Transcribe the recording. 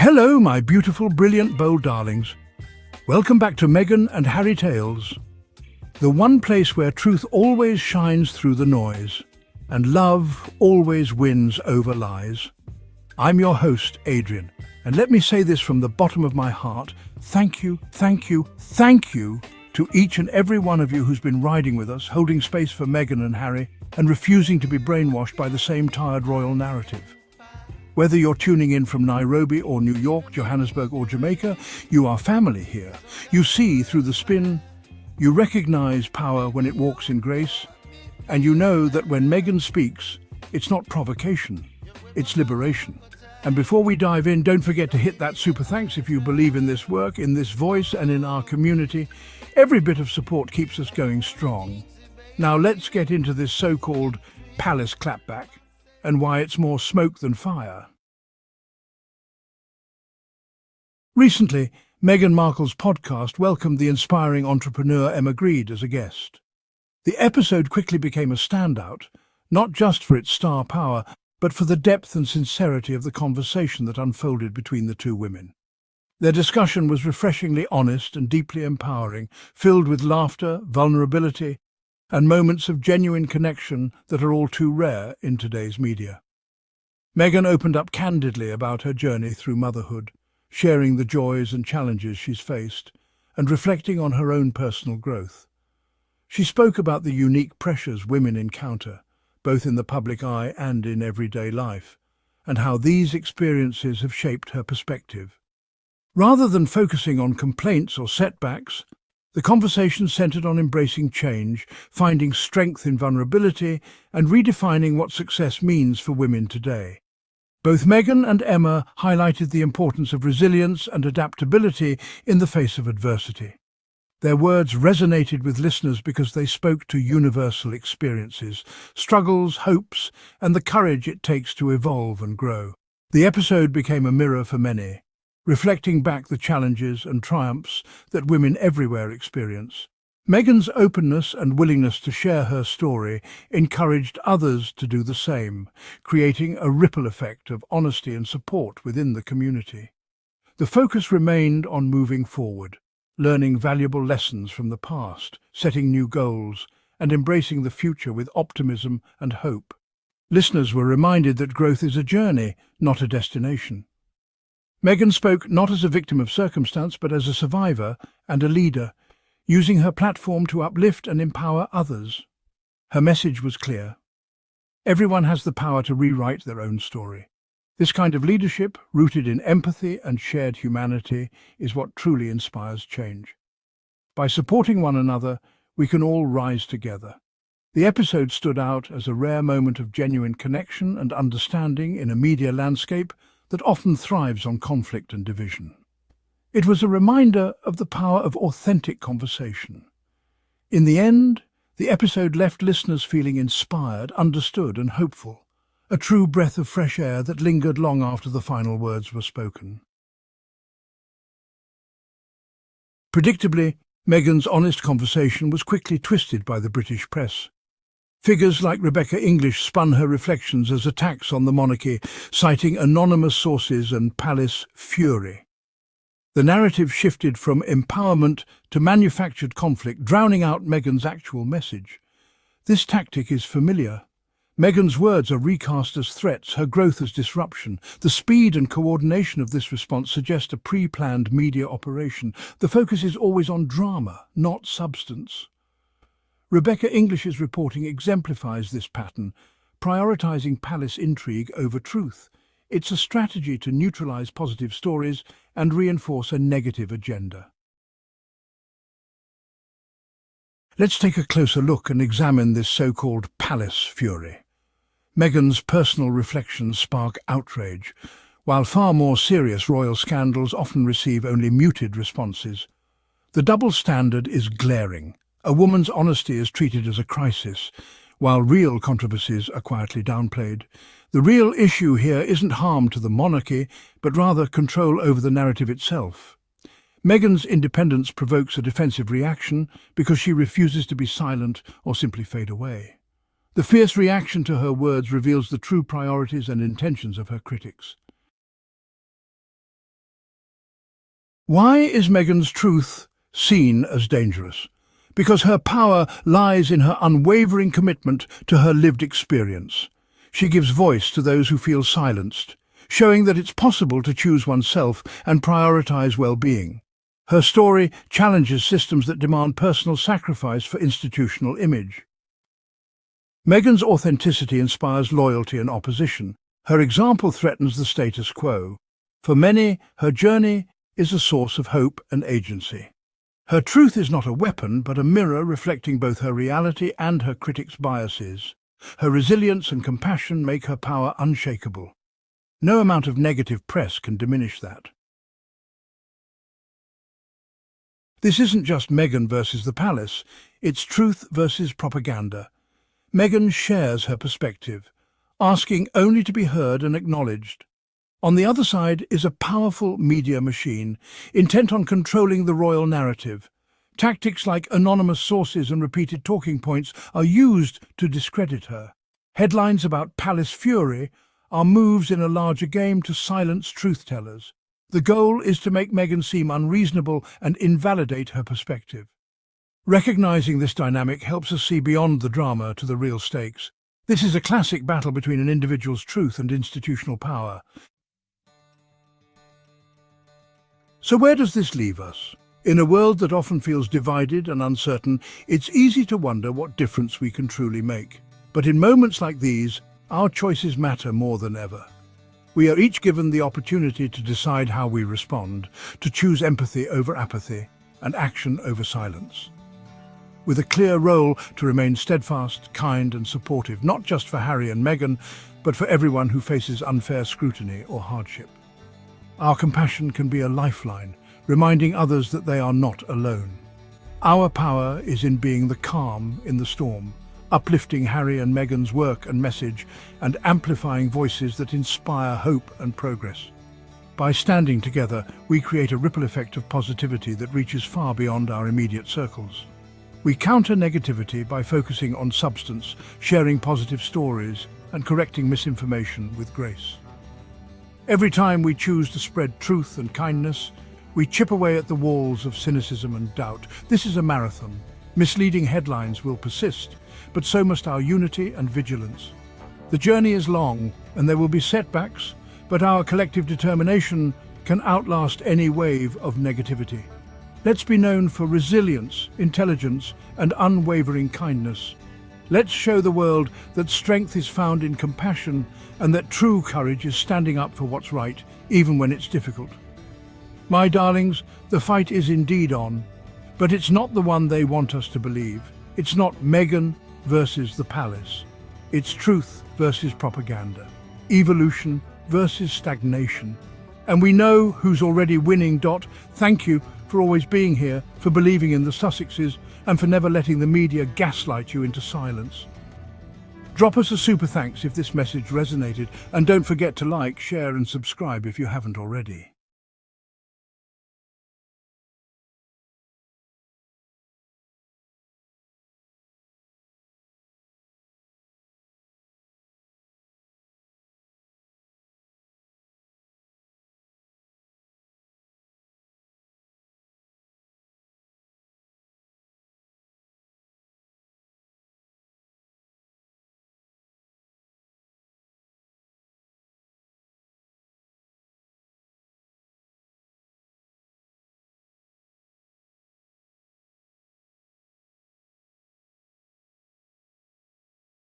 Hello, my beautiful, brilliant, bold darlings. Welcome back to Meghan and Harry Tales, the one place where truth always shines through the noise, and love always wins over lies. I'm your host, Adrian, and let me say this from the bottom of my heart. Thank you, thank you, thank you to each and every one of you who's been riding with us, holding space for Meghan and Harry, and refusing to be brainwashed by the same tired royal narrative. Whether you're tuning in from Nairobi or New York, Johannesburg or Jamaica, you are family here. You see through the spin, you recognize power when it walks in grace, and you know that when Meghan speaks, it's not provocation, it's liberation. And before we dive in, don't forget to hit that super thanks if you believe in this work, in this voice, and in our community. Every bit of support keeps us going strong. Now let's get into this so-called palace clapback, and why it's more smoke than fire. Recently, Meghan Markle's podcast welcomed the inspiring entrepreneur Emma Grede as a guest. The episode quickly became a standout, not just for its star power, but for the depth and sincerity of the conversation that unfolded between the two women. Their discussion was refreshingly honest and deeply empowering, filled with laughter, vulnerability, and moments of genuine connection that are all too rare in today's media. Meghan opened up candidly about her journey through motherhood, sharing the joys and challenges she's faced, and reflecting on her own personal growth. She spoke about the unique pressures women encounter, both in the public eye and in everyday life, and how these experiences have shaped her perspective. Rather than focusing on complaints or setbacks, the conversation centered on embracing change, finding strength in vulnerability, and redefining what success means for women today. Both Meghan and Emma highlighted the importance of resilience and adaptability in the face of adversity. Their words resonated with listeners because they spoke to universal experiences, struggles, hopes, and the courage it takes to evolve and grow. The episode became a mirror for many, reflecting back the challenges and triumphs that women everywhere experience. Meghan's openness and willingness to share her story encouraged others to do the same, creating a ripple effect of honesty and support within the community. The focus remained on moving forward, learning valuable lessons from the past, setting new goals, and embracing the future with optimism and hope. Listeners were reminded that growth is a journey, not a destination. Meghan spoke not as a victim of circumstance, but as a survivor and a leader, using her platform to uplift and empower others. Her message was clear. Everyone has the power to rewrite their own story. This kind of leadership, rooted in empathy and shared humanity, is what truly inspires change. By supporting one another, we can all rise together. The episode stood out as a rare moment of genuine connection and understanding in a media landscape that often thrives on conflict and division. It was a reminder of the power of authentic conversation. In the end, the episode left listeners feeling inspired, understood, and hopeful, a true breath of fresh air that lingered long after the final words were spoken. Predictably, Meghan's honest conversation was quickly twisted by the British press. Figures like Rebecca English spun her reflections as attacks on the monarchy, citing anonymous sources and palace fury. The narrative shifted from empowerment to manufactured conflict, drowning out Meghan's actual message. This tactic is familiar. Meghan's words are recast as threats, her growth as disruption. The speed and coordination of this response suggest a pre-planned media operation. The focus is always on drama, not substance. Rebecca English's reporting exemplifies this pattern, prioritizing palace intrigue over truth. It's a strategy to neutralize positive stories and reinforce a negative agenda. Let's take a closer look and examine this so-called palace fury. Meghan's personal reflections spark outrage, while far more serious royal scandals often receive only muted responses. The double standard is glaring. A woman's honesty is treated as a crisis, while real controversies are quietly downplayed. The real issue here isn't harm to the monarchy, but rather control over the narrative itself. Meghan's independence provokes a defensive reaction because she refuses to be silent or simply fade away. The fierce reaction to her words reveals the true priorities and intentions of her critics. Why is Meghan's truth seen as dangerous? Because her power lies in her unwavering commitment to her lived experience. She gives voice to those who feel silenced, showing that it's possible to choose oneself and prioritize well-being. Her story challenges systems that demand personal sacrifice for institutional image. Meghan's authenticity inspires loyalty and opposition. Her example threatens the status quo. For many, her journey is a source of hope and agency. Her truth is not a weapon, but a mirror reflecting both her reality and her critics' biases. Her resilience and compassion make her power unshakable. No amount of negative press can diminish that. This isn't just Meghan versus the palace, it's truth versus propaganda. Meghan shares her perspective, asking only to be heard and acknowledged. On the other side is a powerful media machine, intent on controlling the royal narrative. Tactics like anonymous sources and repeated talking points are used to discredit her. Headlines about palace fury are moves in a larger game to silence truth-tellers. The goal is to make Meghan seem unreasonable and invalidate her perspective. Recognizing this dynamic helps us see beyond the drama to the real stakes. This is a classic battle between an individual's truth and institutional power. So where does this leave us? In a world that often feels divided and uncertain, it's easy to wonder what difference we can truly make. But in moments like these, our choices matter more than ever. We are each given the opportunity to decide how we respond, to choose empathy over apathy and action over silence. With a clear role to remain steadfast, kind and supportive, not just for Harry and Meghan, but for everyone who faces unfair scrutiny or hardship. Our compassion can be a lifeline, reminding others that they are not alone. Our power is in being the calm in the storm, uplifting Harry and Meghan's work and message, and amplifying voices that inspire hope and progress. By standing together, we create a ripple effect of positivity that reaches far beyond our immediate circles. We counter negativity by focusing on substance, sharing positive stories, and correcting misinformation with grace. Every time we choose to spread truth and kindness, we chip away at the walls of cynicism and doubt. This is a marathon. Misleading headlines will persist, but so must our unity and vigilance. The journey is long, and there will be setbacks, but our collective determination can outlast any wave of negativity. Let's be known for resilience, intelligence, and unwavering kindness. Let's show the world that strength is found in compassion and that true courage is standing up for what's right, even when it's difficult. My darlings, the fight is indeed on, but it's not the one they want us to believe. It's not Meghan versus the palace. It's truth versus propaganda, evolution versus stagnation. And we know who's already winning. Thank you for always being here, for believing in the Sussexes, and for never letting the media gaslight you into silence. Drop us a super thanks if this message resonated, and don't forget to like, share and subscribe if you haven't already.